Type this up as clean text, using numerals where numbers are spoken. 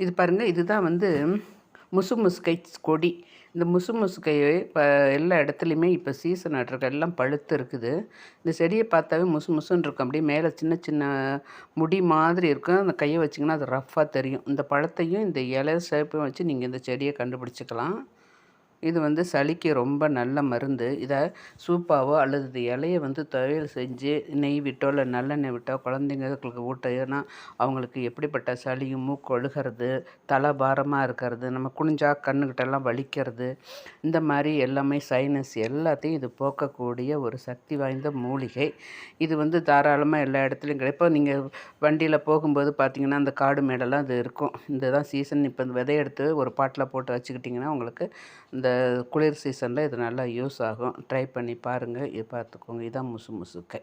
இது பாருங்கள், இதுதான் வந்து முசு முசுக்கை கொடி. இந்த முசு முசுக்கையை இப்போ எல்லா இடத்துலையுமே இப்போ சீசன் ஆட்ருக்கு எல்லாம் பழுத்து இருக்குது. இந்த செடியை பார்த்தாவே முசு முசுன்னு இருக்கும். அப்படியே மேலே சின்ன சின்ன முடி மாதிரி இருக்கும். அந்த கையை வச்சிங்கன்னா அது ரஃப்பாக தெரியும். இந்த பழத்தையும் இந்த இலை சேப்பையும் வச்சு நீங்கள் இந்த செடியை கண்டுபிடிச்சிக்கலாம். இது வந்து சளிக்கு ரொம்ப நல்ல மருந்து. இதை சூப்பாவோ அல்லது இந்த இலைய வந்து துவையல் செஞ்சு நெய் விட்டோ இல்லை நல்லெண்ணெய் விட்டோ குழந்தைங்களுக்கு ஊட்டினா அவங்களுக்கு எப்படிப்பட்ட சளியும், மூக்கு ஒழுகிறது, தலை பாரமாக இருக்கிறது, நம்ம குனிஞ்சா கண்ணுக்கிட்டெல்லாம் வலிக்கிறது, இந்த மாதிரி எல்லாமே சைனஸ் எல்லாத்தையும் இது போக்கக்கூடிய ஒரு சக்தி வாய்ந்த மூலிகை. இது வந்து தாராளமாக எல்லா இடத்துலையும் கிடைக்கும். இப்போ நீங்கள் வண்டியில் போகும்போது பார்த்தீங்கன்னா அந்த காடு மேடெல்லாம் இது இருக்கும். இந்த தான் சீசன். இப்போ இந்த விதைய எடுத்து ஒரு பாட்டில் போட்டு வச்சுக்கிட்டிங்கன்னா உங்களுக்கு இந்த குளிர் சீசனில் இது நல்லா யூஸ் ஆகும். ட்ரை பண்ணி பாருங்கள். இது பார்த்துக்கோங்க. இதான் முசு முசுக்கை.